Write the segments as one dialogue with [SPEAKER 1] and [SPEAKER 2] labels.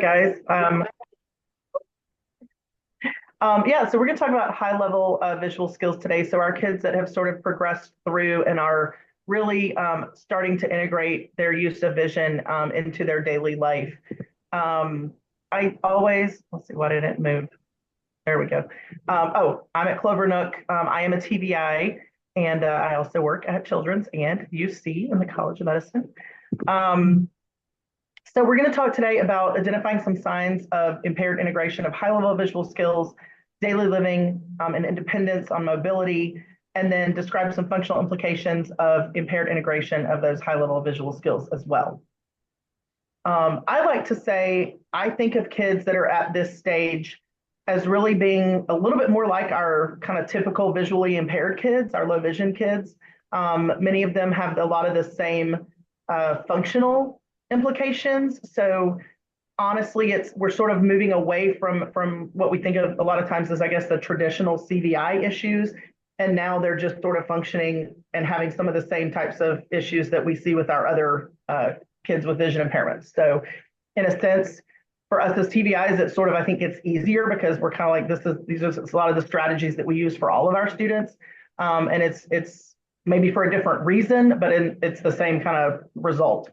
[SPEAKER 1] guys. Yeah, so we're going to talk about high-level visual skills today. So our kids that have sort of progressed through and are really starting to integrate their use of vision into their daily life. I always, let's see, why did it move? There we go. I'm at Clover Nook. I am a TBI, and I also work at Children's and UC in the College of Medicine. So we're going to talk today about identifying some signs of impaired integration of high-level visual skills, daily living, and independence on mobility, and then describe some functional implications of impaired integration of those high-level visual skills as well. I like to say, I think of kids that are at this stage as really being a little bit more like our kind of typical visually impaired kids, our low vision kids. Many of them have a lot of the same functional implications. So honestly, we're sort of moving away from what we think of a lot of times as, I guess, the traditional CVI issues. And now they're just sort of functioning and having some of the same types of issues that we see with our other kids with vision impairments. So in a sense, for us as TBIs, it's sort of, I think it's easier because we're kind of like, these are a lot of the strategies that we use for all of our students. And it's maybe for a different reason, but it's the same kind of result.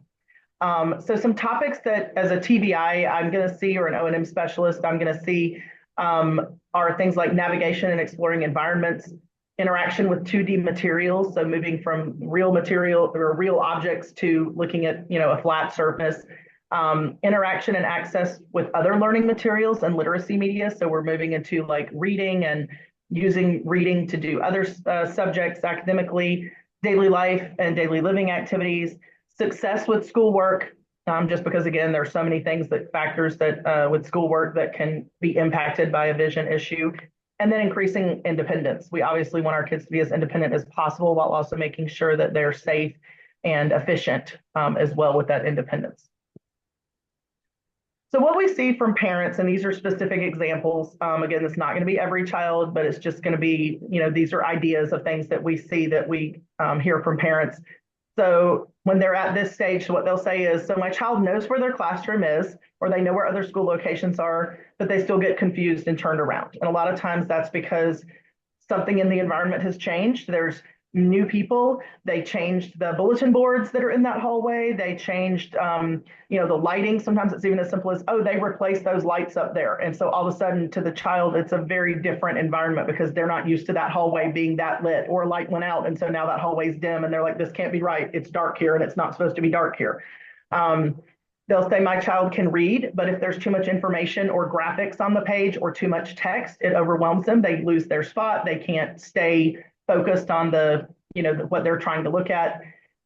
[SPEAKER 1] So some topics that as a TBI I'm going to see, or an O&M specialist I'm going to see, are things like navigation and exploring environments, interaction with 2D materials, so moving from real material or real objects to looking at a flat surface, interaction and access with other learning materials and literacy media. So we're moving into like reading and using reading to do other subjects academically, daily life and daily living activities, success with schoolwork, just because, again, there are so many factors that with schoolwork that can be impacted by a vision issue, and then increasing independence. We obviously want our kids to be as independent as possible while also making sure that they're safe and efficient as well with that independence. So what we see from parents, and these are specific examples, again, it's not going to be every child, but it's just going to be, these are ideas of things that we see that we hear from parents. So when they're at this stage, what they'll say is, so my child knows where their classroom is, or they know where other school locations are, but they still get confused and turned around. And a lot of times that's because something in the environment has changed. There's new people. They changed the bulletin boards that are in that hallway. They changed, the lighting. Sometimes it's even as simple as, oh, they replaced those lights up there. And so all of a sudden to the child, it's a very different environment because they're not used to that hallway being that lit, or a light went out. And so now that hallway's dim and they're like, this can't be right. It's dark here and it's not supposed to be dark here. They'll say my child can read, but if there's too much information or graphics on the page or too much text, it overwhelms them. They lose their spot. They can't stay focused on what they're trying to look at.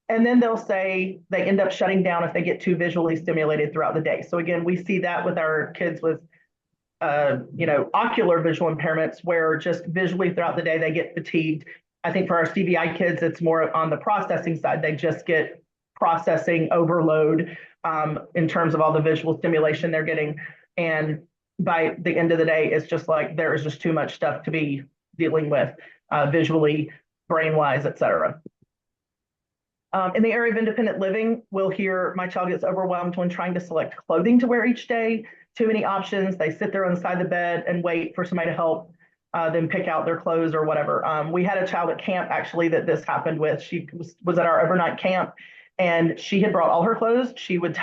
[SPEAKER 1] And then they'll say they end up shutting down if they get too visually stimulated throughout the day. So again, we see that with our kids with, ocular visual impairments, where just visually throughout the day, they get fatigued. I think for our CVI kids, it's more on the processing side. They just get processing overload in terms of all the visual stimulation they're getting. And by the end of the day, it's just like there is just too much stuff to be dealing with visually, brain-wise, et cetera. In the area of independent living, we'll hear my child gets overwhelmed when trying to select clothing to wear each day. Too many options. They sit there on the side of the bed and wait for somebody to help them pick out their clothes or whatever. We had a child at camp actually that this happened with. She was at our overnight camp, and she had brought all her clothes. She could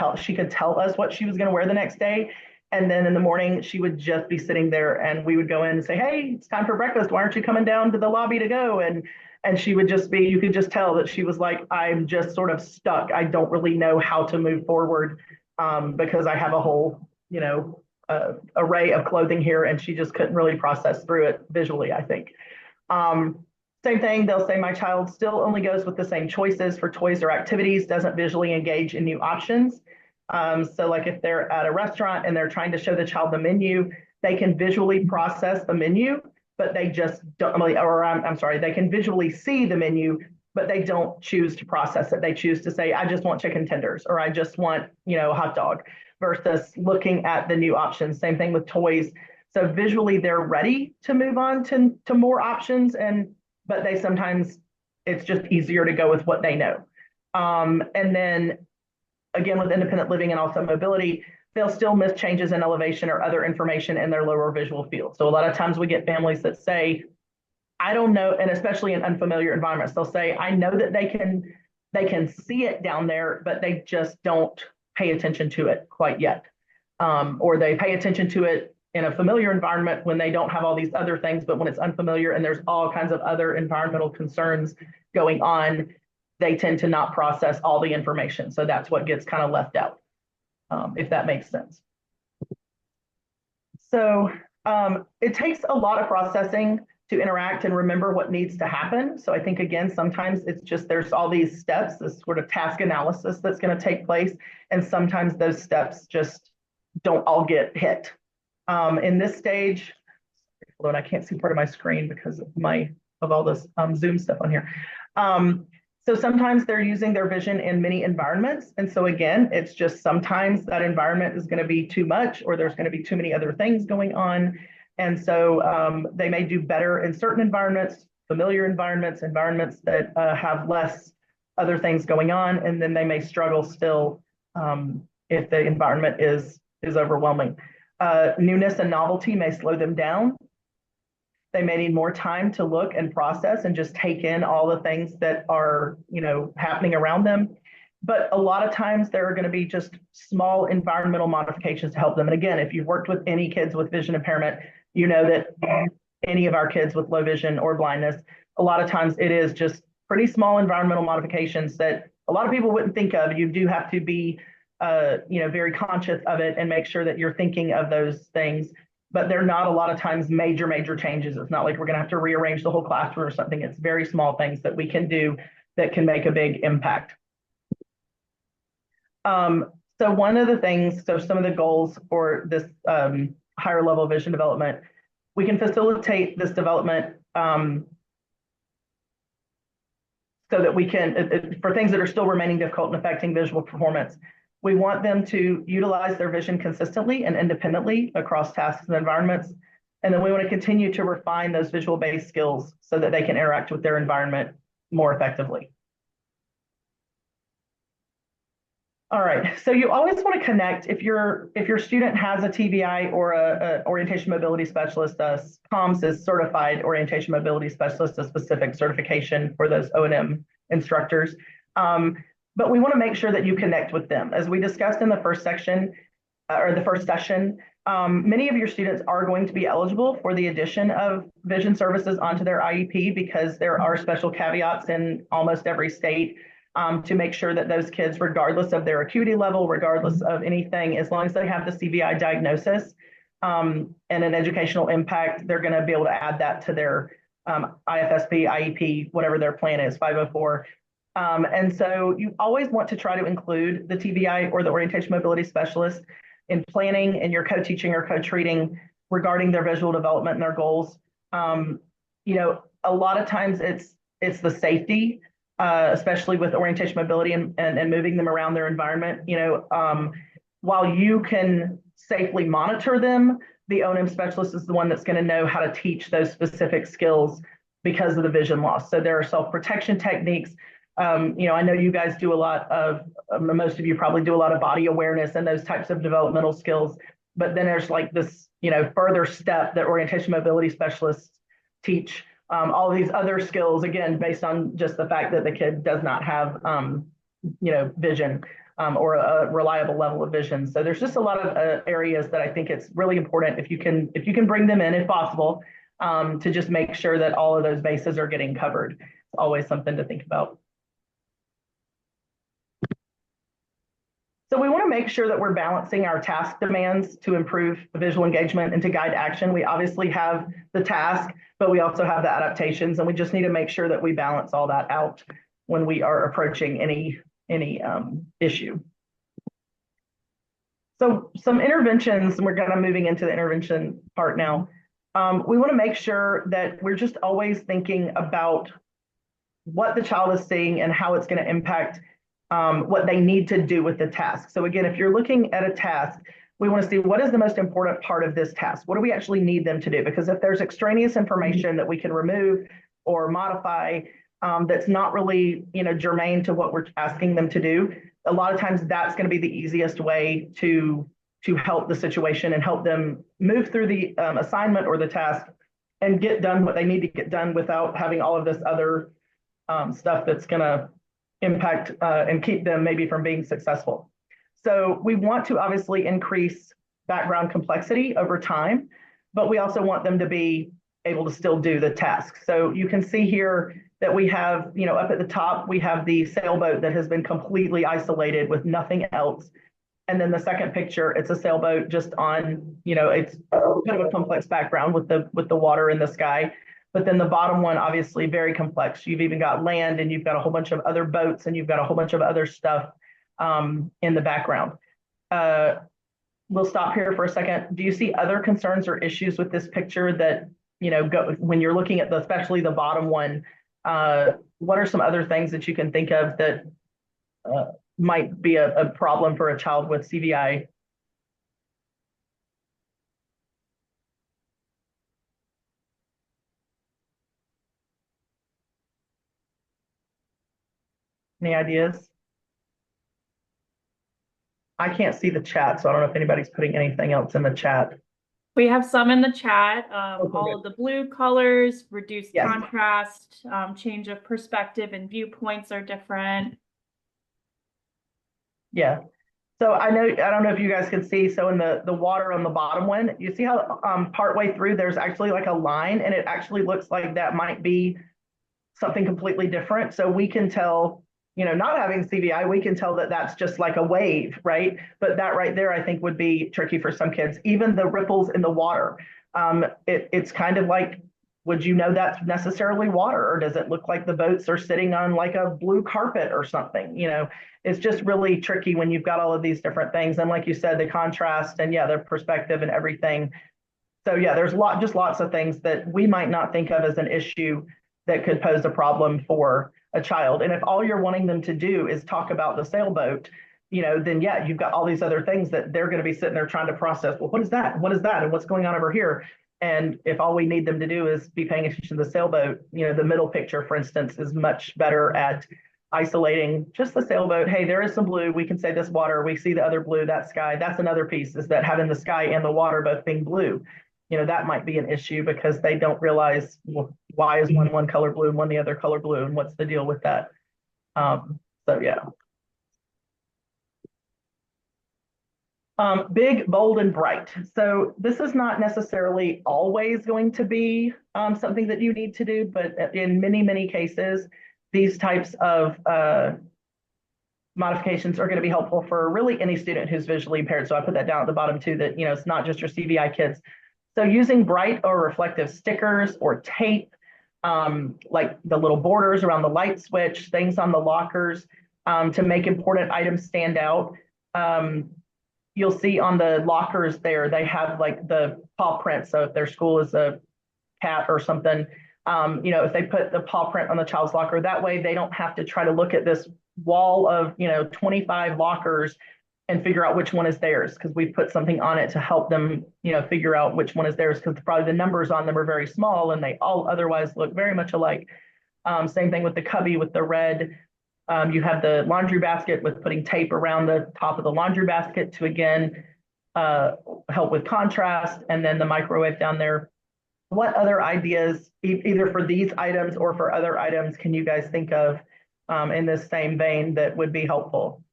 [SPEAKER 1] tell us what she was going to wear the next day. And then in the morning, she would just be sitting there and we would go in and say, hey, it's time for breakfast. Why aren't you coming down to the lobby to go? And she would just be, you could just tell that she was like, I'm just sort of stuck. I don't really know how to move forward because I have a whole, array of clothing here, and she just couldn't really process through it visually, I think. Same thing, they'll say my child still only goes with the same choices for toys or activities, doesn't visually engage in new options. So like if they're at a restaurant and they're trying to show the child the menu, they can visually process the menu, but they just don't, or I'm sorry, they can visually see the menu, but they don't choose to process it. They choose to say, I just want chicken tenders, or I just want, a hot dog, versus looking at the new options. Same thing with toys. So visually they're ready to move on to more options, but they sometimes, it's just easier to go with what they know. And then again, with independent living and also mobility, they'll still miss changes in elevation or other information in their lower visual field. So a lot of times we get families that say, I don't know, and especially in unfamiliar environments, they'll say, I know that they can see it down there, but they just don't pay attention to it quite yet. Or they pay attention to it in a familiar environment when they don't have all these other things, but when it's unfamiliar and there's all kinds of other environmental concerns going on, they tend to not process all the information. So that's what gets kind of left out, if that makes sense. So it takes a lot of processing to interact and remember what needs to happen. So I think, again, sometimes it's just there's all these steps, this sort of task analysis that's going to take place. And sometimes those steps just don't all get hit. In this stage, hold on, I can't see part of my screen because of all this Zoom stuff on here. So sometimes they're using their vision in many environments. And so again, it's just sometimes that environment is going to be too much, or there's going to be too many other things going on. And so they may do better in certain environments, familiar environments, environments that have less other things going on. And then they may struggle still if the environment is overwhelming. Newness and novelty may slow them down. They may need more time to look and process and just take in all the things that are, happening around them. But a lot of times there are going to be just small environmental modifications to help them. And again, if you've worked with any kids with vision impairment, you know that any of our kids with low vision or blindness, a lot of times it is just pretty small environmental modifications that a lot of people wouldn't think of. You do have to be, very conscious of it and make sure that you're thinking of those things. But they're not a lot of times major changes. It's not like we're going to have to rearrange the whole classroom or something. It's very small things that we can do that can make a big impact. So one of the things, some of the goals for this higher level vision development, we can facilitate this development so that we can, for things that are still remaining difficult and affecting visual performance, we want them to utilize their vision consistently and independently across tasks and environments. And then we want to continue to refine those visual-based skills so that they can interact with their environment more effectively. All right, so you always want to connect if your student has a TBI or a orientation mobility specialist. COMS is certified orientation mobility specialist, a specific certification for those O&M instructors. But we want to make sure that you connect with them. As we discussed in the first section or the first session, many of your students are going to be eligible for the addition of vision services onto their IEP because there are special caveats in almost every state to make sure that those kids, regardless of their acuity level, regardless of anything, as long as they have the CVI diagnosis and an educational impact, they're going to be able to add that to their IFSP, IEP, whatever their plan is, 504. And so you always want to try to include the TBI or the orientation mobility specialist in planning and your co-teaching or co-treating regarding their visual development and their goals. A lot of times it's the safety, especially with orientation mobility and moving them around their environment. While you can safely monitor them, the O&M specialist is the one that's going to know how to teach those specific skills because of the vision loss. So there are self-protection techniques. I know you guys do a lot of, most of you probably do a lot of body awareness and those types of developmental skills, but then there's like this, further step that orientation mobility specialists teach, all of these other skills, again, based on just the fact that the kid does not have, vision or a reliable level of vision. So there's just a lot of areas that I think it's really important if you can bring them in, if possible, to just make sure that all of those bases are getting covered. It's always something to think about. So we want to make sure that we're balancing our task demands to improve visual engagement and to guide action. We obviously have the task, but we also have the adaptations, and we just need to make sure that we balance all that out when we are approaching any issue. So some interventions, and we're kind of moving into the intervention part now. We want to make sure that we're just always thinking about what the child is seeing and how it's going to impact what they need to do with the task. So again, if you're looking at a task, we want to see what is the most important part of this task. What do we actually need them to do? Because if there's extraneous information that we can remove or modify that's not really germane to what we're asking them to do, a lot of times that's going to be the easiest way to to help the situation and help them move through the assignment or the task and get done what they need to get done without having all of this other stuff that's going to impact and keep them maybe from being successful. So we want to obviously increase background complexity over time, but we also want them to be able to still do the task. So you can see here that we have, up at the top, we have the sailboat that has been completely isolated with nothing else. And then the second picture, it's a sailboat just on, it's kind of a complex background with the water in the sky. But then the bottom one, obviously very complex. You've even got land and you've got a whole bunch of other boats and you've got a whole bunch of other stuff in the background. We'll stop here for a second. Do you see other concerns or issues with this picture that, when you're looking at especially the bottom one, what are some other things that you can think of that might be a problem for a child with CVI? Any ideas? I can't see the chat, so I don't know if anybody's putting anything else in the chat.
[SPEAKER 2] We have some in the chat.
[SPEAKER 1] Okay,
[SPEAKER 2] all
[SPEAKER 1] good.
[SPEAKER 2] of the blue colors, reduced
[SPEAKER 1] Yes.
[SPEAKER 2] contrast, change of perspective and viewpoints are different.
[SPEAKER 1] Yeah. So I don't know if you guys can see, so in the water on the bottom one, you see how partway through there's actually like a line and it actually looks like that might be something completely different. So we can tell, not having CVI, we can tell that that's just like a wave, right? But that right there, I think would be tricky for some kids. Even the ripples in the water, it's kind of like, would you know that's necessarily water, or does it look like the boats are sitting on like a blue carpet or something? It's just really tricky when you've got all of these different things. And like you said, the contrast and the perspective and everything. So there's just lots of things that we might not think of as an issue that could pose a problem for a child. And if all you're wanting them to do is talk about the sailboat, then you've got all these other things that they're going to be sitting there trying to process. Well, what is that? What is that? And what's going on over here? And if all we need them to do is be paying attention to the sailboat, the middle picture, for instance, is much better at isolating just the sailboat. Hey, there is some blue. We can say this water. We see the other blue, that sky. That's another piece, is that having the sky and the water both being blue, that might be an issue because they don't realize, well, why is one color blue and one the other color blue, and what's the deal with that? Big, bold, and bright. So this is not necessarily always going to be something that you need to do, but in many, many cases, these types of modifications are going to be helpful for really any student who's visually impaired. So I put that down at the bottom too, that, it's not just your CVI kids. So using bright or reflective stickers or tape, like the little borders around the light switch, things on the lockers, to make important items stand out. You'll see on the lockers there, they have like the paw print. So if their school is a cat or something, if they put the paw print on the child's locker, that way they don't have to try to look at this wall of, 25 lockers and figure out which one is theirs, because we've put something on it to help them, figure out which one is theirs, because probably the numbers on them are very small and they all otherwise look very much alike. Same thing with the cubby with the red. You have the laundry basket with putting tape around the top of the laundry basket to, again, help with contrast, and then the microwave down there. What other ideas, either for these items or for other items, can you guys think of in this same vein that would be helpful?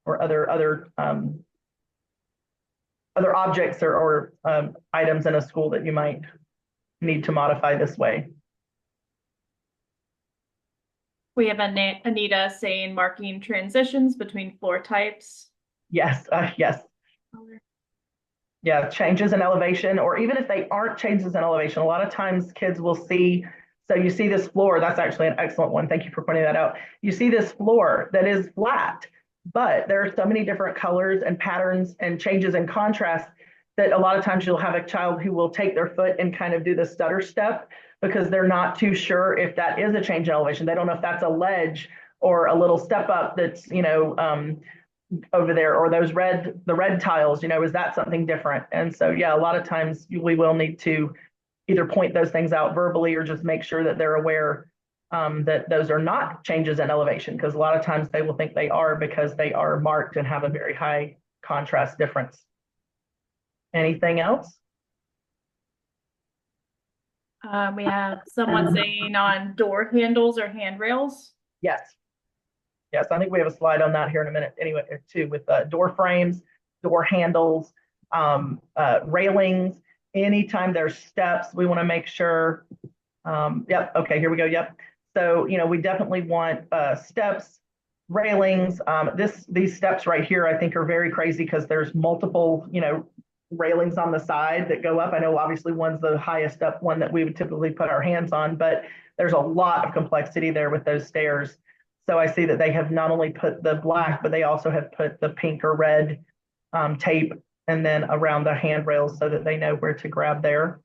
[SPEAKER 1] Or other objects or items in a school that you might need to modify this way.
[SPEAKER 2] We have Anita saying marking transitions between floor types.
[SPEAKER 1] Yes, yes. Yeah, changes in elevation, or even if they aren't changes in elevation, a lot of times kids will see, so you see this floor, that's actually an excellent one. Thank you for pointing that out. You see this floor that is flat, but there are so many different colors and patterns and changes in contrast that a lot of times you'll have a child who will take their foot and kind of do the stutter step because they're not too sure if that is a change in elevation. They don't know if that's a ledge or a little step up that's, over there, or the red tiles, is that something different? And so, a lot of times we will need to either point those things out verbally or just make sure that they're aware that those are not changes in elevation, because a lot of times they will think they are because they are marked and have a very high contrast difference. Anything else?
[SPEAKER 2] We have someone saying on door handles or handrails.
[SPEAKER 1] Yes. Yes, I think we have a slide on that here in a minute anyway, too, with door frames, door handles, railings. Anytime there's steps, we want to make sure. Yep. Okay, here we go. Yep. So, we definitely want steps, railings. These steps right here, I think, are very crazy because there's multiple, railings on the side that go up. I know obviously one's the highest up one that we would typically put our hands on, but there's a lot of complexity there with those stairs. So I see that they have not only put the black, but they also have put the pink or red tape and then around the handrails so that they know where to grab there.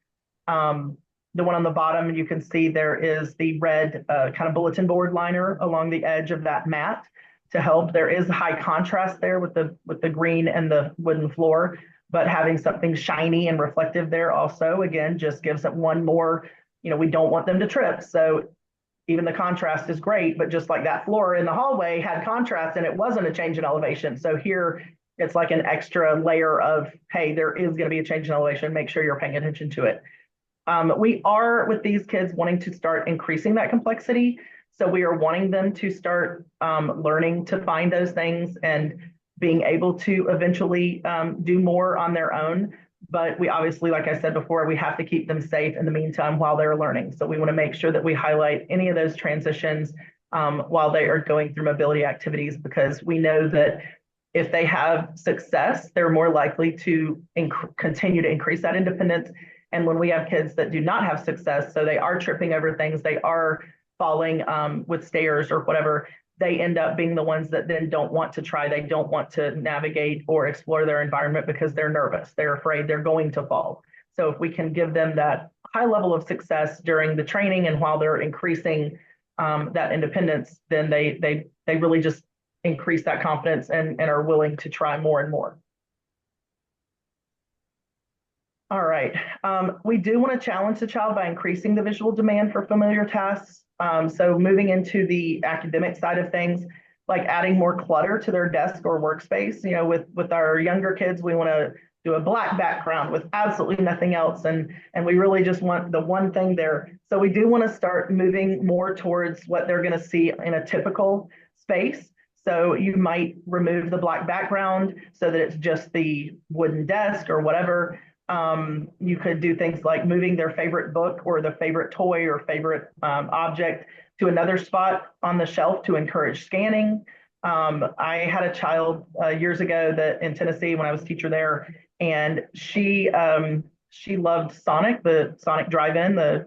[SPEAKER 1] The one on the bottom, you can see there is the red kind of bulletin board liner along the edge of that mat to help. There is high contrast there with the green and the wooden floor, but having something shiny and reflective there also, again, just gives it one more, we don't want them to trip. So even the contrast is great, but just like that floor in the hallway had contrast and it wasn't a change in elevation. So here it's like an extra layer of, hey, there is going to be a change in elevation. Make sure you're paying attention to it. We are, with these kids, wanting to start increasing that complexity. So we are wanting them to start learning to find those things and being able to eventually do more on their own. But we obviously, like I said before, we have to keep them safe in the meantime while they're learning. So we want to make sure that we highlight any of those transitions while they are going through mobility activities, because we know that if they have success, they're more likely to continue to increase that independence. And when we have kids that do not have success, so they are tripping over things, they are falling with stairs or whatever, they end up being the ones that then don't want to try. They don't want to navigate or explore their environment because they're nervous. They're afraid they're going to fall. So if we can give them that high level of success during the training and while they're increasing that independence, then they really just increase that confidence and are willing to try more and more. All right. We do want to challenge the child by increasing the visual demand for familiar tasks. So moving into the academic side of things, like adding more clutter to their desk or workspace. With our younger kids, we want to do a black background with absolutely nothing else. And we really just want the one thing there. So we do want to start moving more towards what they're going to see in a typical space. So you might remove the black background so that it's just the wooden desk or whatever. You could do things like moving their favorite book or the favorite toy or favorite object to another spot on the shelf to encourage scanning. I had a child years ago that in Tennessee when I was teacher there, and she loved Sonic, the Sonic Drive-In, the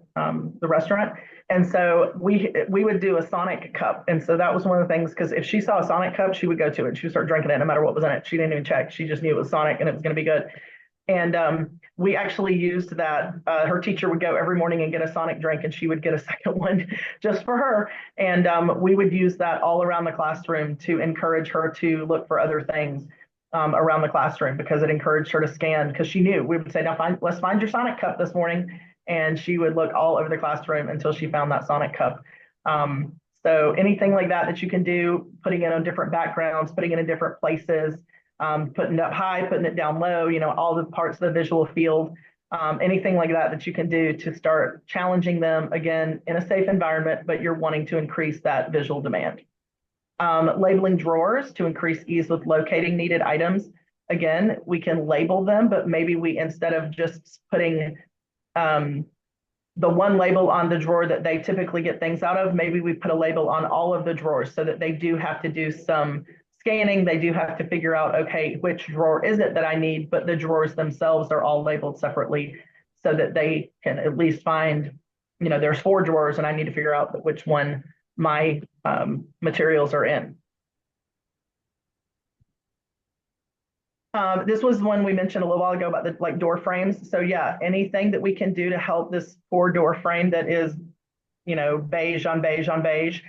[SPEAKER 1] restaurant. And so we would do a Sonic cup. And so that was one of the things, because if she saw a Sonic cup, she would go to it. She would start drinking it no matter what was in it. She didn't even check. She just knew it was Sonic and it was going to be good. And we actually used that. Her teacher would go every morning and get a Sonic drink, and she would get a second one just for her. And we would use that all around the classroom to encourage her to look for other things around the classroom, because it encouraged her to scan, because she knew. We would say, now let's find your Sonic cup this morning. And she would look all over the classroom until she found that Sonic cup. So anything like that you can do, putting it on different backgrounds, putting it in different places, putting it up high, putting it down low, all the parts of the visual field, anything like that you can do to start challenging them, again, in a safe environment, but you're wanting to increase that visual demand. Labeling drawers to increase ease with locating needed items. Again, we can label them, but maybe we, instead of just putting the one label on the drawer that they typically get things out of, maybe we put a label on all of the drawers so that they do have to do some scanning. They do have to figure out, okay, which drawer is it that I need, but the drawers themselves are all labeled separately so that they can at least find, there's 4 drawers and I need to figure out which one my materials are in. This was one we mentioned a little while ago about the door frames. So yeah, anything that we can do to help this poor door frame that is, beige on beige on beige,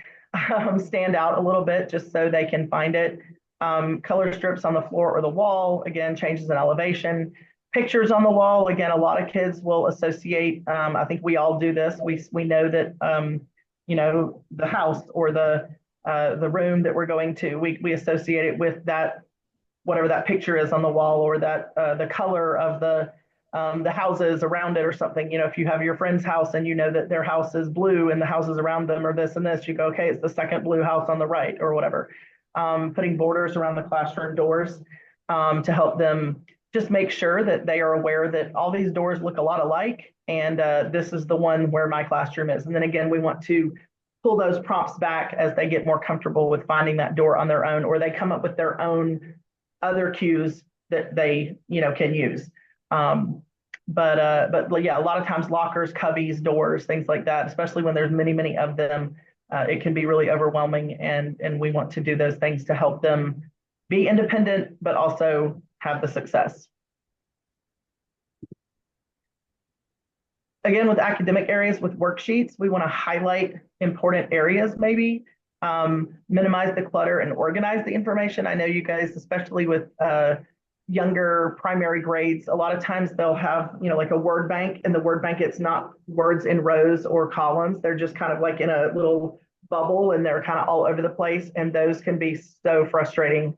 [SPEAKER 1] stand out a little bit just so they can find it. Color strips on the floor or the wall, again, changes in elevation. Pictures on the wall, again, a lot of kids will associate, I think we all do this. We know that the house or the room that we're going to. We associate it with that, whatever that picture is on the wall, or that the color of the houses around it or something. If you have your friend's house and you know that their house is blue and the houses around them are this and this, you go, okay, it's the second blue house on the right or whatever. Putting borders around the classroom doors to help them just make sure that they are aware that all these doors look a lot alike, and this is the one where my classroom is. And then again, we want to pull those prompts back as they get more comfortable with finding that door on their own, or they come up with their own other cues that they can use. But yeah, a lot of times lockers, cubbies, doors, things like that, especially when there's many of them, it can be really overwhelming, and we want to do those things to help them be independent, but also have the success. Again, with academic areas, with worksheets, we want to highlight important areas, maybe minimize the clutter and organize the information. I know you guys, especially with younger primary grades, a lot of times they'll have, like a word bank, and the word bank, it's not words in rows or columns. They're just kind of like in a little bubble, and they're kind of all over the place. And those can be so frustrating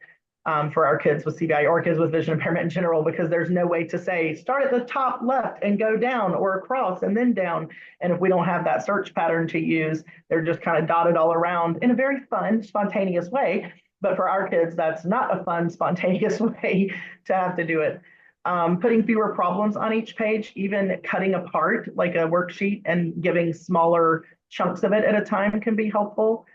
[SPEAKER 1] for our kids with CVI or kids with vision impairment in general, because there's no way to say, start at the top left and go down or across and then down. And if we don't have that search pattern to use, they're just kind of dotted all around in a very fun, spontaneous way. But for our kids, that's not a fun, spontaneous way to have to do it. Putting fewer problems on each page, even cutting apart like a worksheet and giving smaller chunks of it at a time can be helpful.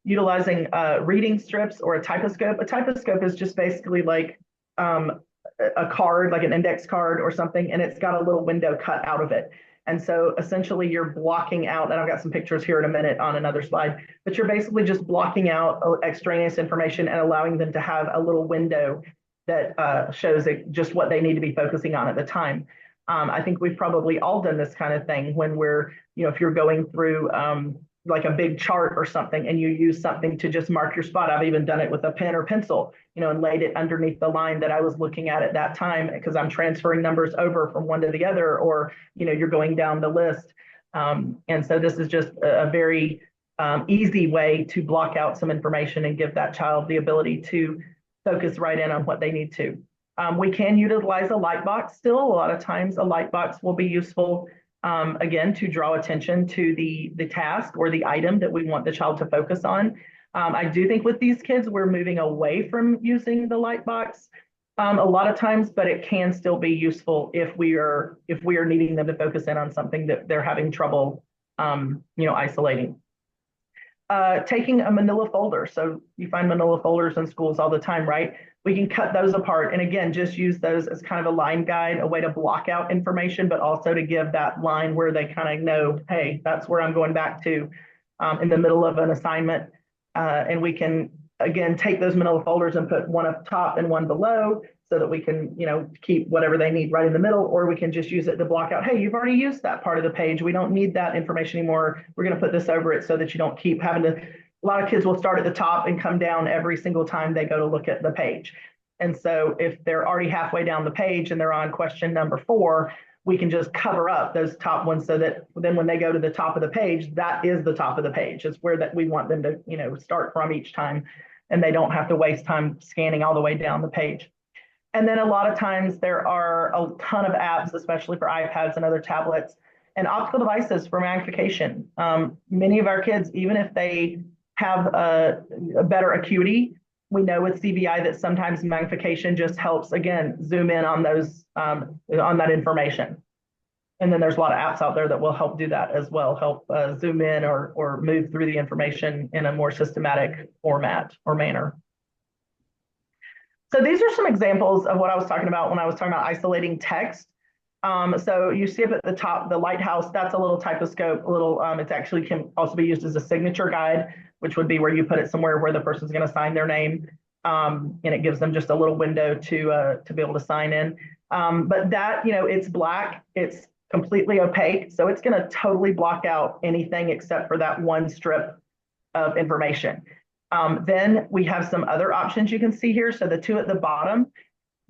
[SPEAKER 1] Utilizing reading strips or a typoscope. A typoscope is just basically like a card, like an index card or something, and it's got a little window cut out of it. And so essentially you're blocking out, and I've got some pictures here in a minute on another slide, but you're basically just blocking out extraneous information and allowing them to have a little window that shows just what they need to be focusing on at the time. I think we've probably all done this kind of thing when we're, if you're going through like a big chart or something, and you use something to just mark your spot. I've even done it with a pen or pencil, and laid it underneath the line that I was looking at that time, because I'm transferring numbers over from one to the other, or, you're going down the list. And so this is just a very easy way to block out some information and give that child the ability to focus right in on what they need to. We can utilize a light box still. A lot of times a light box will be useful, again, to draw attention to the task or the item that we want the child to focus on. I do think with these kids, we're moving away from using the light box a lot of times, but it can still be useful if we are needing them to focus in on something that they're having trouble, isolating. Taking a manila folder. So you find manila folders in schools all the time, right? We can cut those apart. And again, just use those as kind of a line guide, a way to block out information, but also to give that line where they kind of know, hey, that's where I'm going back to in the middle of an assignment. And we can, again, take those manila folders and put one up top and one below, so that we can, keep whatever they need right in the middle, or we can just use it to block out, hey, you've already used that part of the page. We don't need that information anymore. We're going to put this over it so that you don't keep having to. A lot of kids will start at the top and come down every single time they go to look at the page. And so if they're already halfway down the page and they're on question number 4, we can just cover up those top ones, so that then when they go to the top of the page, that is the top of the page. It's where that we want them to, start from each time, and they don't have to waste time scanning all the way down the page. And then a lot of times there are a ton of apps, especially for iPads and other tablets, and optical devices for magnification. Many of our kids, even if they have a better acuity, we know with CVI that sometimes magnification just helps, again, zoom in on those on that information. And then there's a lot of apps out there that will help do that as well, help zoom in or move through the information in a more systematic format or manner. So these are some examples of what I was talking about when I was talking about isolating text. So you see up at the top, the lighthouse, that's a little typoscope, it actually can also be used as a signature guide, which would be where you put it somewhere where the person's going to sign their name. And it gives them just a little window to be able to sign in. But that, it's black, it's completely opaque. So it's going to totally block out anything except for that one strip of information. Then we have some other options you can see here. So the two at the bottom,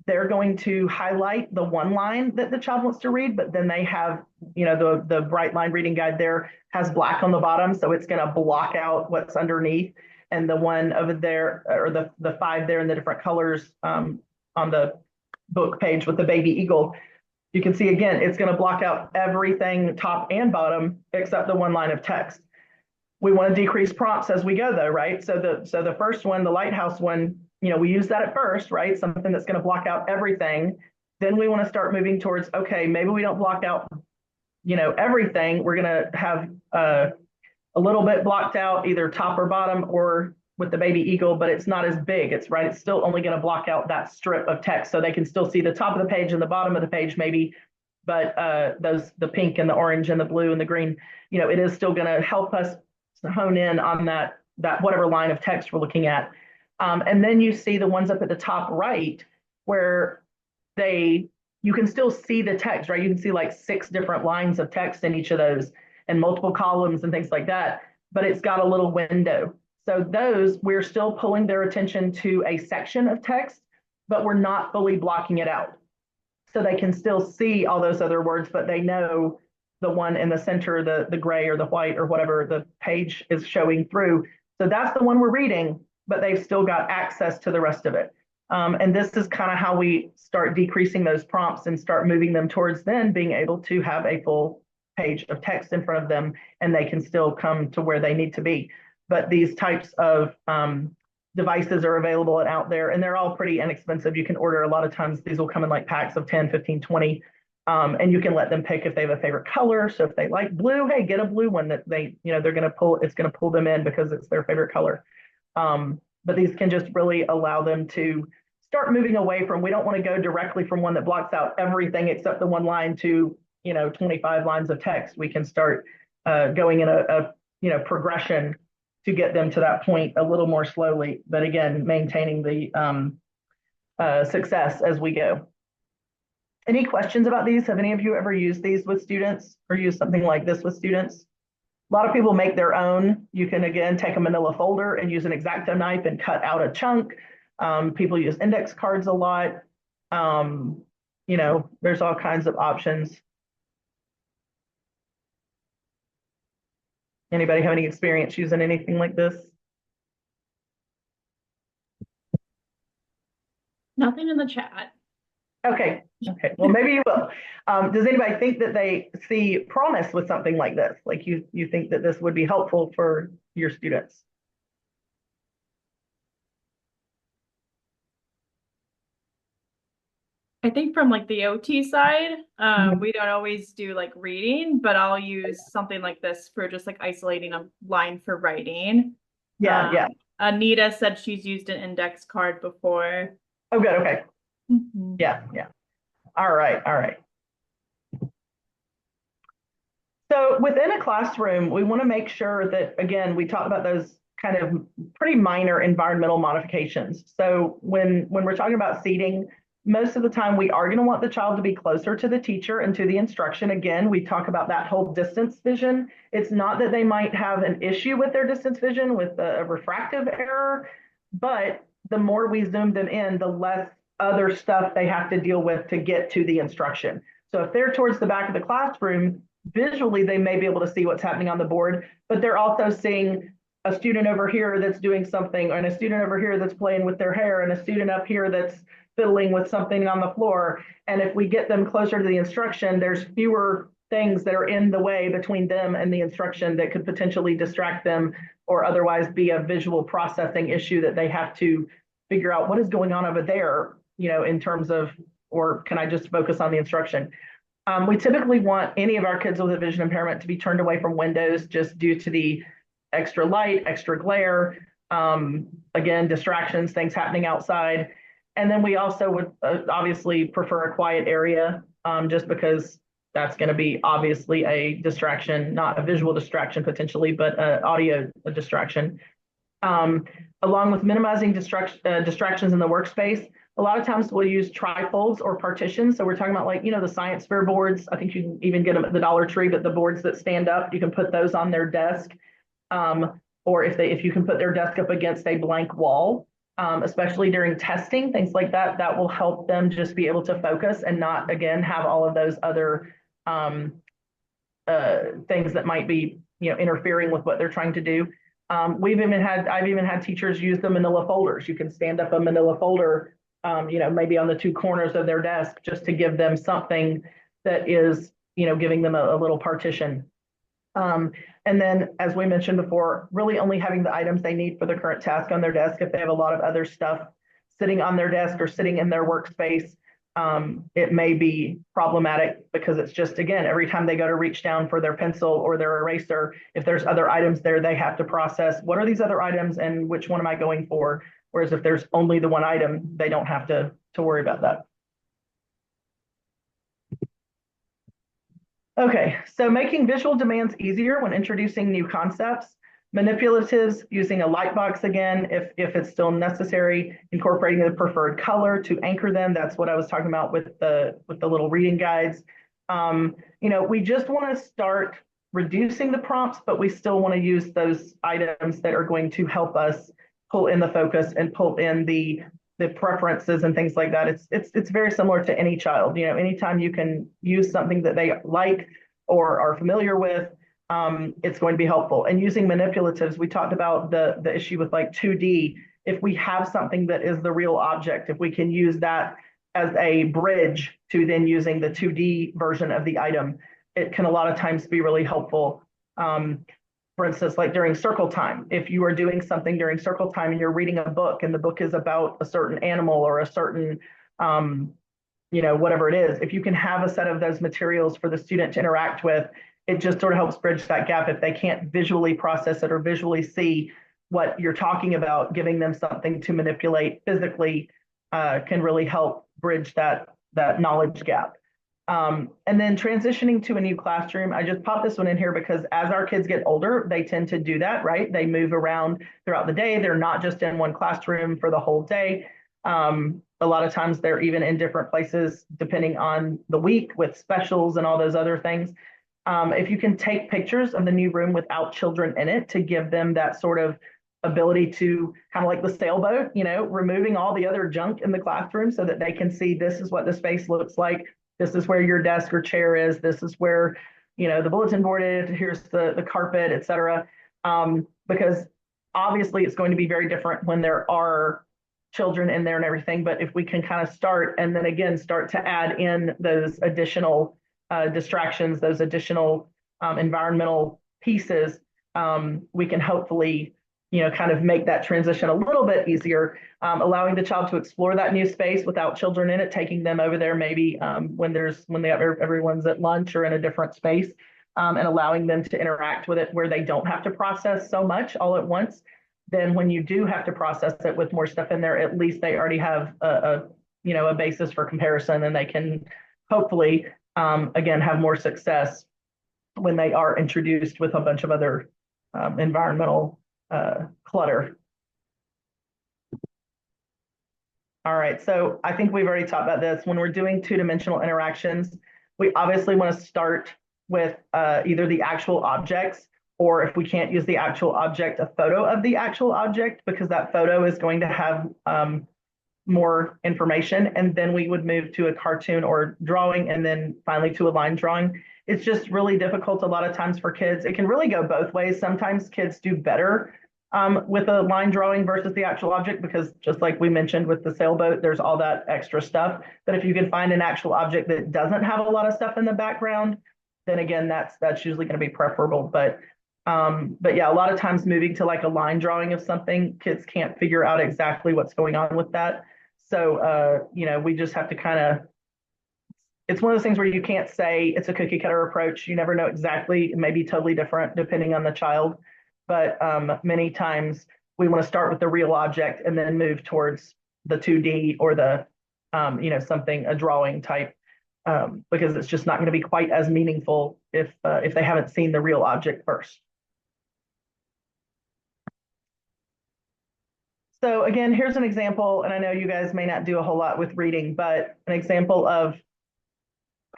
[SPEAKER 1] they're going to highlight the one line that the child wants to read, but then they have, the bright line reading guide there has black on the bottom, so it's going to block out what's underneath. And the one over there, or the five there in the different colors on the book page with the baby eagle, you can see again, it's going to block out everything top and bottom except the one line of text. We want to decrease prompts as we go though, right? So the first one, the lighthouse one, we use that at first, right? Something that's going to block out everything. Then we want to start moving towards, okay, maybe we don't block out, everything. We're going to have a little bit blocked out either top or bottom or with the baby eagle, but it's not as big. It's right. It's still only going to block out that strip of text. So they can still see the top of the page and the bottom of the page maybe, but the pink and the orange and the blue and the green, it is still going to help us hone in on that whatever line of text we're looking at. And then you see the ones up at the top right where you can still see the text, right? You can see like 6 different lines of text in each of those and multiple columns and things like that, but it's got a little window. So those, we're still pulling their attention to a section of text, but we're not fully blocking it out. So they can still see all those other words, but they know the one in the center, the gray or the white or whatever the page is showing through. So that's the one we're reading, but they've still got access to the rest of it. And this is kind of how we start decreasing those prompts and start moving them towards then being able to have a full page of text in front of them, and they can still come to where they need to be. But these types of devices are available and out there, and they're all pretty inexpensive. You can order a lot of times. These will come in like packs of 10, 15, 20. And you can let them pick if they have a favorite color. So if they like blue, hey, get a blue one that they're going to pull. It's going to pull them in because it's their favorite color. But these can just really allow them to start moving away from, we don't want to go directly from one that blocks out everything except the one line to, 25 lines of text. We can start going in a progression to get them to that point a little more slowly, but again, maintaining the success as we go. Any questions about these? Have any of you ever used these with students or used something like this with students? A lot of people make their own. You can, again, take a manila folder and use an X-Acto knife and cut out a chunk. People use index cards a lot. There's all kinds of options. Anybody have any experience using anything like this?
[SPEAKER 2] Nothing in the chat.
[SPEAKER 1] Okay. Well, maybe you will. Does anybody think that they see promise with something like this? Like you think that this would be helpful for your students?
[SPEAKER 2] I think from like the OT side, we don't always do like reading, but I'll use something like this for just like isolating a line for writing.
[SPEAKER 1] Yeah.
[SPEAKER 2] Anita said she's used an index card before.
[SPEAKER 1] Oh, good. Okay.
[SPEAKER 2] Mm-hmm.
[SPEAKER 1] Yeah. All right. So within a classroom, we want to make sure that, again, we talk about those kind of pretty minor environmental modifications. So when we're talking about seating, most of the time we are going to want the child to be closer to the teacher and to the instruction. Again, we talk about that whole distance vision. It's not that they might have an issue with their distance vision with a refractive error, but the more we zoom them in, the less other stuff they have to deal with to get to the instruction. So if they're towards the back of the classroom, visually they may be able to see what's happening on the board, but they're also seeing a student over here that's doing something, and a student over here that's playing with their hair, and a student up here that's fiddling with something on the floor. And if we get them closer to the instruction, there's fewer things that are in the way between them and the instruction that could potentially distract them or otherwise be a visual processing issue that they have to figure out what is going on over there, in terms of, or can I just focus on the instruction? We typically want any of our kids with a vision impairment to be turned away from windows just due to the extra light, extra glare, again, distractions, things happening outside. And then we also would obviously prefer a quiet area, just because that's going to be obviously a distraction, not a visual distraction potentially, but audio distraction. Along with minimizing distractions in the workspace, a lot of times we'll use trifolds or partitions. So we're talking about like, the science fair boards. I think you can even get them at the Dollar Tree, but the boards that stand up, you can put those on their desk. Or if you can put their desk up against a blank wall, especially during testing, things like that, that will help them just be able to focus and not, again, have all of those other um, things that might be, interfering with what they're trying to do. I've even had teachers use the manila folders. You can stand up a manila folder, maybe on the two corners of their desk just to give them something that is, giving them a little partition. And then, as we mentioned before, really only having the items they need for the current task on their desk. If they have a lot of other stuff sitting on their desk or sitting in their workspace, it may be problematic because it's just, again, every time they go to reach down for their pencil or their eraser, if there's other items there, they have to process, what are these other items and which one am I going for? Whereas if there's only the one item, they don't have to worry about that. Okay, so making visual demands easier when introducing new concepts, manipulatives, using a light box again, if it's still necessary, incorporating the preferred color to anchor them. That's what I was talking about with the little reading guides. We just want to start reducing the prompts, but we still want to use those items that are going to help us pull in the focus and pull in the preferences and things like that. It's very similar to any child. Anytime you can use something that they like or are familiar with, it's going to be helpful. And using manipulatives, we talked about the issue with like 2D. If we have something that is the real object, if we can use that as a bridge to then using the 2D version of the item, it can a lot of times be really helpful. For instance, like during circle time, if you are doing something during circle time and you're reading a book and the book is about a certain animal or a certain, whatever it is, if you can have a set of those materials for the student to interact with, it just sort of helps bridge that gap. If they can't visually process it or visually see what you're talking about, giving them something to manipulate physically can really help bridge that knowledge gap. And then transitioning to a new classroom, I just popped this one in here because as our kids get older, they tend to do that, right? They move around throughout the day. They're not just in one classroom for the whole day. A lot of times they're even in different places depending on the week with specials and all those other things. If you can take pictures of the new room without children in it to give them that sort of ability to kind of like the sailboat, removing all the other junk in the classroom so that they can see this is what the space looks like. This is where your desk or chair is. This is where, the bulletin board is. Here's the carpet, et cetera. Because obviously it's going to be very different when there are children in there and everything. But if we can kind of start and then again start to add in those additional distractions, those additional environmental pieces, we can hopefully kind of make that transition a little bit easier, allowing the child to explore that new space without children in it, taking them over there maybe when everyone's at lunch or in a different space, and allowing them to interact with it where they don't have to process so much all at once. Then when you do have to process it with more stuff in there, at least they already have a basis for comparison, and they can hopefully again have more success when they are introduced with a bunch of other environmental clutter. All right, so I think we've already talked about this. When we're doing two-dimensional interactions, we obviously want to start with either the actual objects, or if we can't use the actual object, a photo of the actual object, because that photo is going to have more information. And then we would move to a cartoon or drawing, and then finally to a line drawing. It's just really difficult a lot of times for kids. It can really go both ways. Sometimes kids do better with a line drawing versus the actual object, because just like we mentioned with the sailboat, there's all that extra stuff. But if you can find an actual object that doesn't have a lot of stuff in the background, then again, that's usually going to be preferable. But yeah, a lot of times moving to like a line drawing of something, kids can't figure out exactly what's going on with that. So, we just have to kind of, it's one of those things where you can't say it's a cookie cutter approach. You never know exactly. It may be totally different depending on the child. But many times we want to start with the real object and then move towards the 2D or the, something, a drawing type, because it's just not going to be quite as meaningful if they haven't seen the real object first. So again, here's an example, and I know you guys may not do a whole lot with reading, but an example of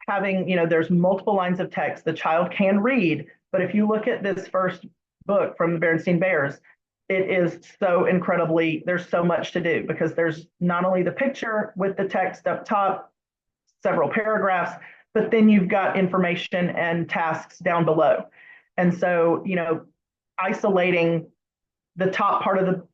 [SPEAKER 1] having, there's multiple lines of text the child can read, but if you look at this first book from the Berenstain Bears, it is so incredibly, there's so much to do because there's not only the picture with the text up top, several paragraphs, but then you've got information and tasks down below. And so, isolating the top part of the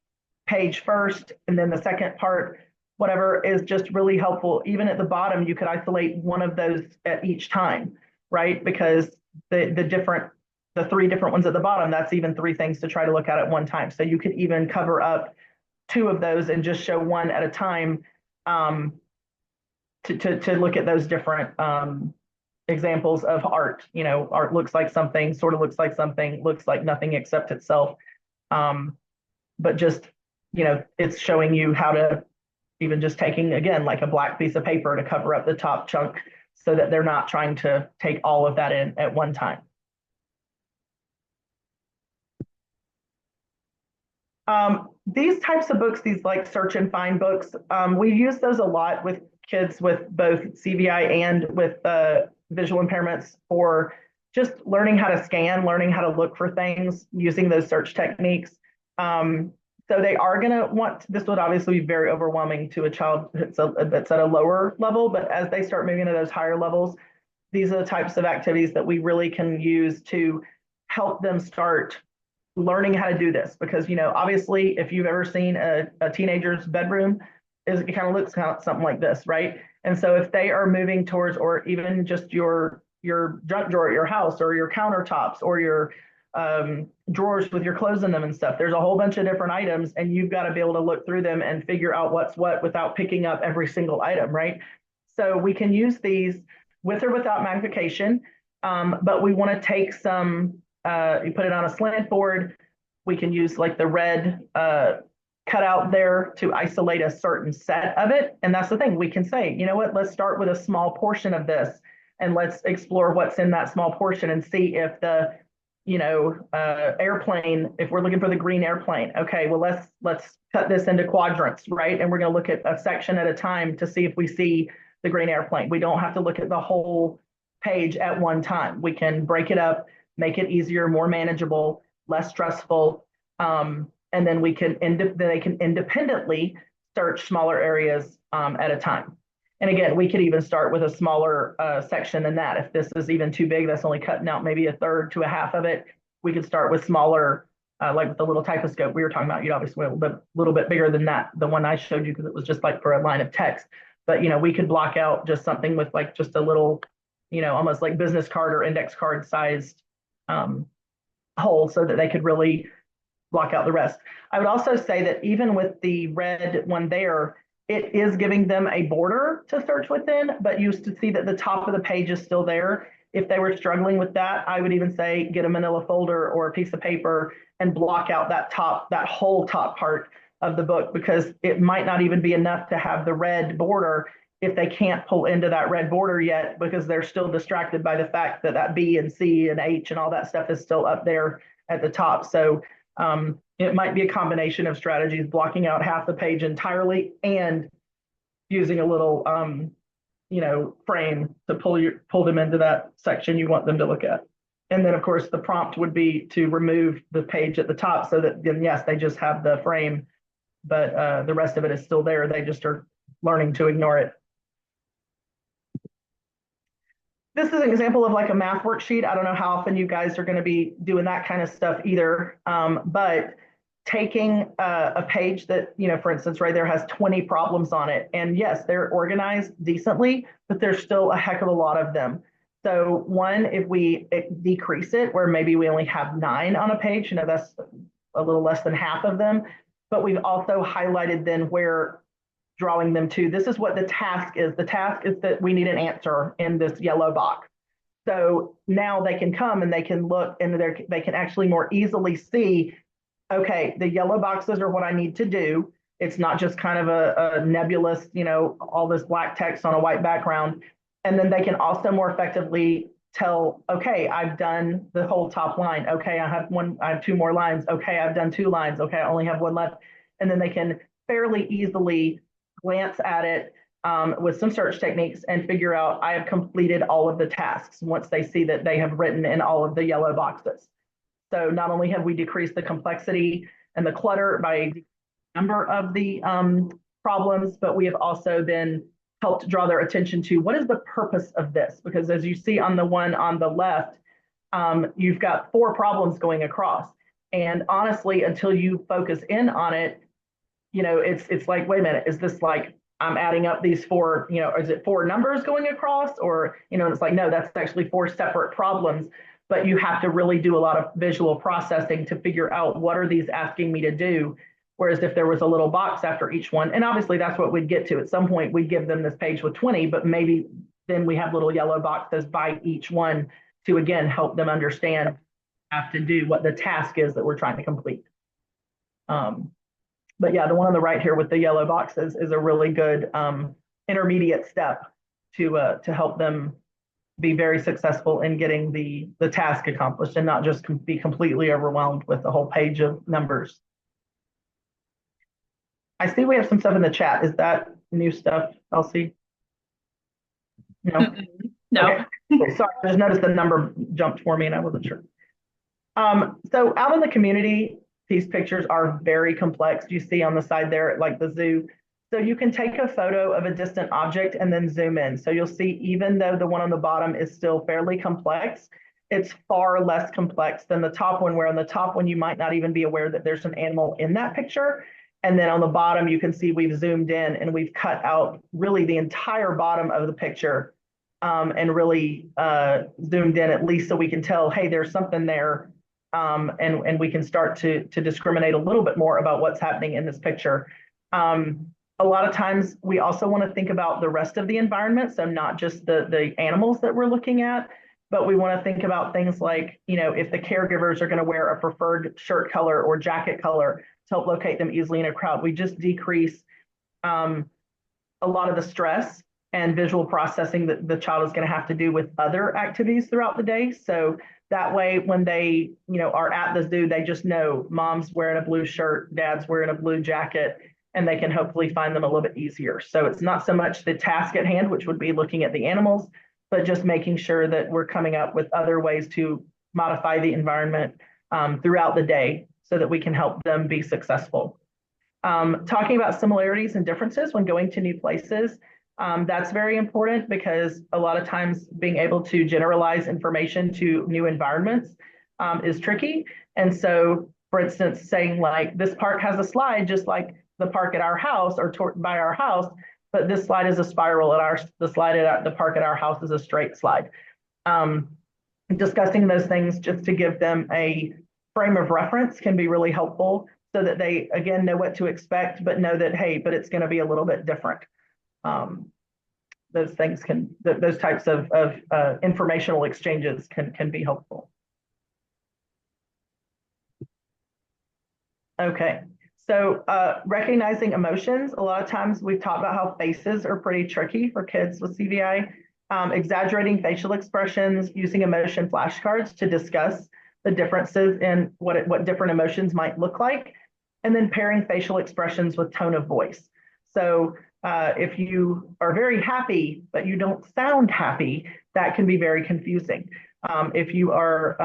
[SPEAKER 1] page first and then the second part, whatever, is just really helpful. Even at the bottom, you could isolate one of those at each time, right? Because the three different ones at the bottom, that's even three things to try to look at one time. So you could even cover up two of those and just show one at a time, to look at those different examples of art. Art looks like something, sort of looks like something, looks like nothing except itself. But just, it's showing you how to, even just taking, again, like a black piece of paper to cover up the top chunk so that they're not trying to take all of that in at one time. These types of books, these like search and find books, we use those a lot with kids with both CVI and with visual impairments for just learning how to scan, learning how to look for things using those search techniques. So they are going to want, this would obviously be very overwhelming to a child that's at a lower level, but as they start moving into those higher levels, these are the types of activities that we really can use to help them start learning how to do this. Because, obviously, if you've ever seen a teenager's bedroom, it kind of looks something like this, right? And so if they are moving towards, or even just your junk drawer at your house, or your countertops, or your drawers with your clothes in them and stuff, there's a whole bunch of different items, and you've got to be able to look through them and figure out what's what without picking up every single item, right? So we can use these with or without magnification, but we want to take some, you put it on a slant board. We can use like the red cutout there to isolate a certain set of it. And that's the thing, we can say, you know what, let's start with a small portion of this and let's explore what's in that small portion and see if the, airplane, if we're looking for the green airplane, okay, well, let's cut this into quadrants, right? And we're going to look at a section at a time to see if we see the green airplane. We don't have to look at the whole page at one time. We can break it up, make it easier, more manageable, less stressful. And then they can independently search smaller areas at a time. And again, we could even start with a smaller section than that. If this is even too big, that's only cutting out maybe a third to a half of it. We could start with smaller, like with the little typoscope we were talking about. You'd obviously a little bit bigger than that, the one I showed you, because it was just like for a line of text. But, we could block out just something with like just a little, almost like business card or index card sized hole so that they could really block out the rest. I would also say that even with the red one there, it is giving them a border to search within, but you see that the top of the page is still there. If they were struggling with that, I would even say get a manila folder or a piece of paper and block out that whole top part of the book, because it might not even be enough to have the red border if they can't pull into that red border yet, because they're still distracted by the fact that that B and C and H and all that stuff is still up there at the top. So it might be a combination of strategies, blocking out half the page entirely and using a little, frame to pull them into that section you want them to look at. And then, of course, the prompt would be to remove the page at the top so that then, yes, they just have the frame, but the rest of it is still there. They just are learning to ignore it. This is an example of like a math worksheet. I don't know how often you guys are going to be doing that kind of stuff either, but taking a page that, for instance, right there has 20 problems on it. And yes, they're organized decently, but there's still a heck of a lot of them. So one, if we decrease it, where maybe we only have 9 on a page, that's a little less than half of them, but we've also highlighted then where drawing them to. This is what the task is. The task is that we need an answer in this yellow box. So now they can come and they can look and they can actually more easily see, okay, the yellow boxes are what I need to do. It's not just kind of a nebulous, all this black text on a white background. And then they can also more effectively tell, okay, I've done the whole top line. Okay, I have 2 more lines. Okay, I've done 2 lines. Okay, I only have 1 left. And then they can fairly easily glance at it with some search techniques and figure out I have completed all of the tasks once they see that they have written in all of the yellow boxes. So not only have we decreased the complexity and the clutter by number of the problems, but we have also then helped draw their attention to what is the purpose of this? Because as you see on the one on the left, you've got 4 problems going across. And honestly, until you focus in on it, it's like, wait a minute, is this like I'm adding up these 4, is it 4 numbers going across? Or, it's like, no, that's actually 4 separate problems. But you have to really do a lot of visual processing to figure out what are these asking me to do. Whereas if there was a little box after each one, and obviously that's what we'd get to at some point, we'd give them this page with 20, but maybe then we have little yellow boxes by each one to, again, help them understand, have to do what the task is that we're trying to complete. But yeah, the one on the right here with the yellow boxes is a really good intermediate step to help them be very successful in getting the task accomplished and not just be completely overwhelmed with the whole page of numbers. I see we have some stuff in the chat. Is that new stuff, Elsie? No.
[SPEAKER 2] No.
[SPEAKER 1] Okay, sorry, I just noticed the number jumped for me and I wasn't sure. So out in the community, these pictures are very complex. You see on the side there, like the zoo. So you can take a photo of a distant object and then zoom in. So you'll see, even though the one on the bottom is still fairly complex, it's far less complex than the top one, where on the top one, you might not even be aware that there's an animal in that picture. And then on the bottom, you can see we've zoomed in and we've cut out really the entire bottom of the picture and really zoomed in, at least so we can tell, hey, there's something there. And we can start to discriminate a little bit more about what's happening in this picture. A lot of times we also want to think about the rest of the environment. So not just the animals that we're looking at, but we want to think about things like, if the caregivers are going to wear a preferred shirt color or jacket color to help locate them easily in a crowd. We just decrease a lot of the stress and visual processing that the child is going to have to do with other activities throughout the day. So that way, when they, are at the zoo, they just know mom's wearing a blue shirt, dad's wearing a blue jacket, and they can hopefully find them a little bit easier. So it's not so much the task at hand, which would be looking at the animals, but just making sure that we're coming up with other ways to modify the environment throughout the day so that we can help them be successful. Talking about similarities and differences when going to new places, that's very important, because a lot of times being able to generalize information to new environments is tricky. And so, for instance, saying like, this park has a slide just like the park at our house or by our house, but this slide is a spiral at the slide at the park at our house is a straight slide. Discussing those things just to give them a frame of reference can be really helpful, so that they, again, know what to expect, but know that, hey, but it's going to be a little bit different. Those things those types of informational exchanges can be helpful. Okay, so recognizing emotions. A lot of times we've talked about how faces are pretty tricky for kids with CVI. Exaggerating facial expressions, using emotion flashcards to discuss the differences in what different emotions might look like, and then pairing facial expressions with tone of voice. So if you are very happy, but you don't sound happy, that can be very confusing. If you are,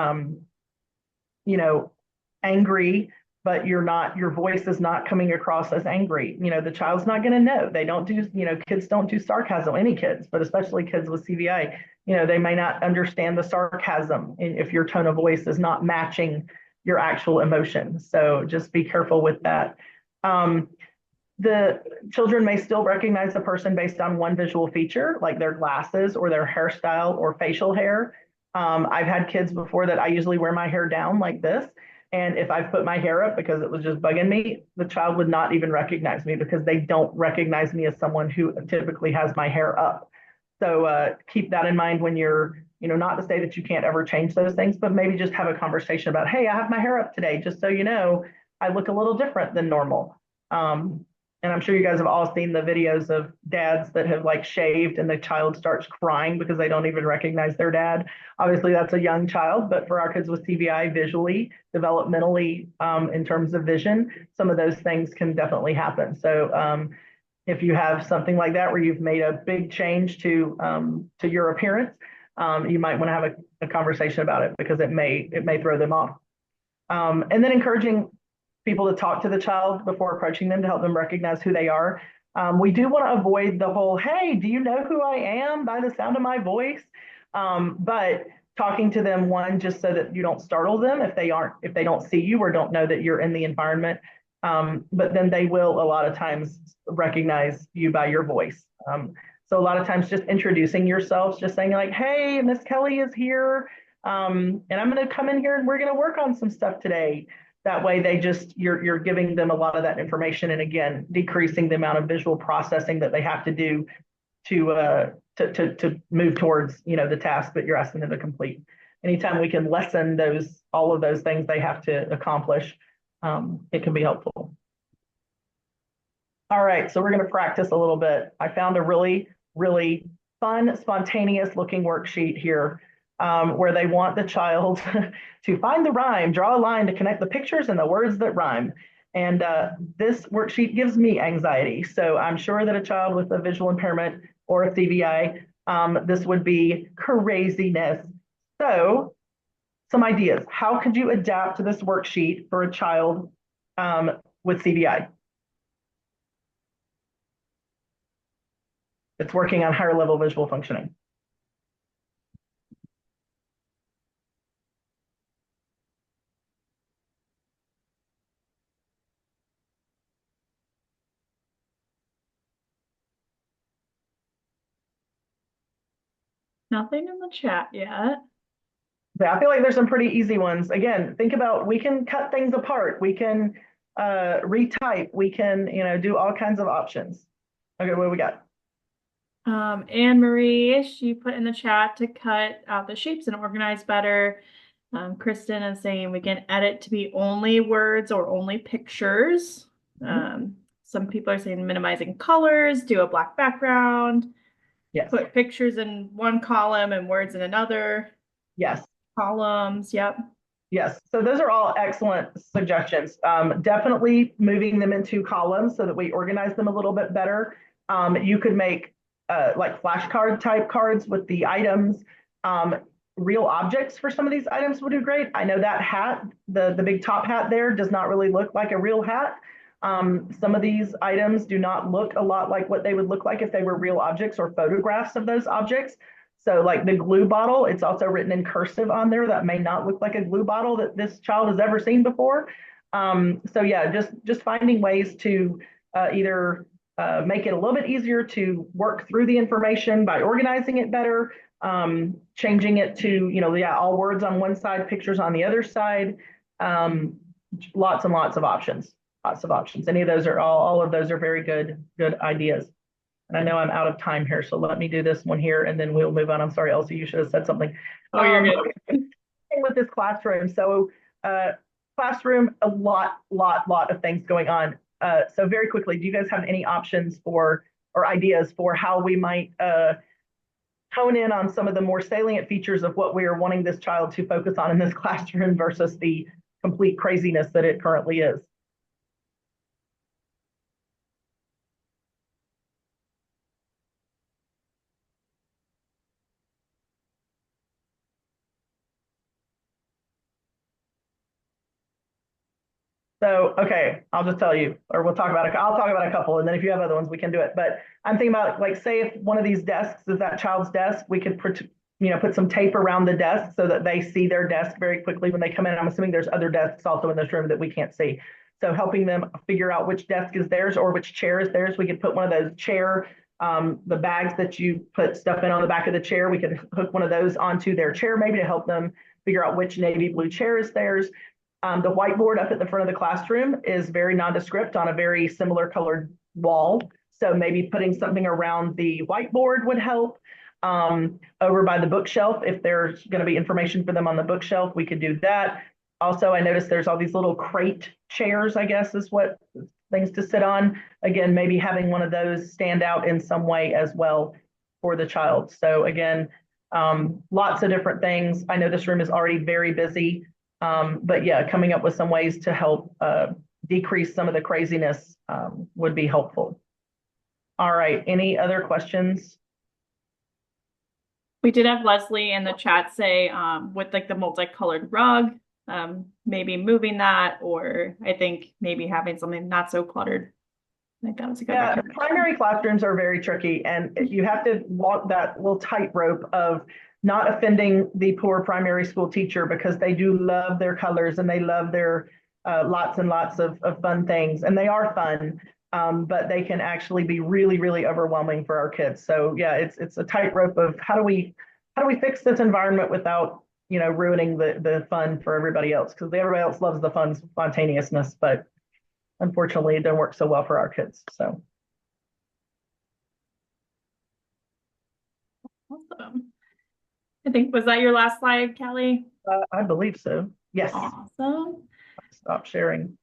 [SPEAKER 1] angry, but your voice is not coming across as angry, the child's not going to know. They don't do, kids don't do sarcasm, any kids, but especially kids with CVI, they may not understand the sarcasm if your tone of voice is not matching your actual emotion. So just be careful with that. The children may still recognize the person based on one visual feature, like their glasses or their hairstyle or facial hair. I've had kids before that I usually wear my hair down like this. And if I put my hair up because it was just bugging me, the child would not even recognize me, because they don't recognize me as someone who typically has my hair up. So keep that in mind when you're, not to say that you can't ever change those things, but maybe just have a conversation about, hey, I have my hair up today, just so you know, I look a little different than normal. And I'm sure you guys have all seen the videos of dads that have like shaved and the child starts crying because they don't even recognize their dad. Obviously, that's a young child, but for our kids with CVI, visually, developmentally, in terms of vision, some of those things can definitely happen. So if you have something like that where you've made a big change to your appearance, you might want to have a conversation about it, because it may throw them off. And then encouraging people to talk to the child before approaching them to help them recognize who they are. We do want to avoid the whole, hey, do you know who I am by the sound of my voice? But talking to them, one, just so that you don't startle them if they don't see you or don't know that you're in the environment. But then they will a lot of times recognize you by your voice. So a lot of times just introducing yourselves, just saying like, hey, Miss Kelly is here. And I'm going to come in here and we're going to work on some stuff today. That way you're giving them a lot of that information, and again, decreasing the amount of visual processing that they have to do to move towards, the task that you're asking them to complete. Anytime we can lessen all of those things they have to accomplish, it can be helpful. All right, so we're going to practice a little bit. I found a really, really fun, spontaneous looking worksheet here, where they want the child to find the rhyme, draw a line to connect the pictures and the words that rhyme. And this worksheet gives me anxiety. So I'm sure that a child with a visual impairment or a CVI, this would be craziness. So some ideas. How could you adapt to this worksheet for a child with CVI? It's working on higher level visual functioning.
[SPEAKER 2] Nothing in the chat yet.
[SPEAKER 1] Yeah, I feel like there's some pretty easy ones. Again, think about, we can cut things apart. We can retype. We can, do all kinds of options. Okay, what do we got?
[SPEAKER 2] Anne Marie, she put in the chat to cut out the shapes and organize better. Kristen is saying we can edit to be only words or only pictures. Some people are saying minimizing colors, do a black background.
[SPEAKER 1] Yes.
[SPEAKER 2] Put pictures in one column and words in another.
[SPEAKER 1] Yes.
[SPEAKER 2] Columns, yep.
[SPEAKER 1] Yes, so those are all excellent suggestions. Definitely moving them into columns so that we organize them a little bit better. You could make like flashcard type cards with the items. Real objects for some of these items would do great. I know that hat, the big top hat there, does not really look like a real hat. Some of these items do not look a lot like what they would look like if they were real objects or photographs of those objects. So like the glue bottle, it's also written in cursive on there. That may not look like a glue bottle that this child has ever seen before. So yeah, just finding ways to either make it a little bit easier to work through the information by organizing it better, changing it to, all words on one side, pictures on the other side. Lots and lots of options, lots of options. Any of those are all of those are very good ideas. And I know I'm out of time here, so let me do this one here and then we'll move on. I'm sorry, Elsie, you should have said something.
[SPEAKER 2] Oh, you're good.
[SPEAKER 1] With this classroom. So classroom, a lot of things going on. So very quickly, do you guys have any options or ideas for how we might hone in on some of the more salient features of what we are wanting this child to focus on in this classroom versus the complete craziness that it currently is? So, okay, I'll just tell you, or I'll talk about a couple, and then if you have other ones, we can do it. But I'm thinking about, like, say if one of these desks is that child's desk, we could put some tape around the desk so that they see their desk very quickly when they come in. I'm assuming there's other desks also in this room that we can't see. So helping them figure out which desk is theirs or which chair is theirs. We could put one of those the bags that you put stuff in on the back of the chair. We could hook one of those onto their chair maybe to help them figure out which navy blue chair is theirs. The whiteboard up at the front of the classroom is very nondescript on a very similar colored wall. So maybe putting something around the whiteboard would help. Over by the bookshelf, if there's going to be information for them on the bookshelf, we could do that. Also, I noticed there's all these little crate chairs, I guess is what things to sit on. Again, maybe having one of those stand out in some way as well for the child. So again, lots of different things. I know this room is already very busy. But yeah, coming up with some ways to help decrease some of the craziness would be helpful. All right, any other questions?
[SPEAKER 2] We did have Leslie in the chat say with like the multicolored rug, maybe moving that, or I think maybe having something not so cluttered. I think that was a good
[SPEAKER 1] Yeah,
[SPEAKER 2] recommendation.
[SPEAKER 1] primary classrooms are very tricky, and you have to walk that little tightrope of not offending the poor primary school teacher because they do love their colors and they love their lots and lots of fun things, and they are fun, but they can actually be really, really overwhelming for our kids. So yeah, it's a tightrope of how do we fix this environment without ruining the fun for everybody else, because everybody else loves the fun spontaneousness, but unfortunately it doesn't work so well for our kids. So
[SPEAKER 2] Awesome. I think, was that your last slide, Kelly?
[SPEAKER 1] I believe so. Yes.
[SPEAKER 2] Awesome.
[SPEAKER 1] Stop sharing.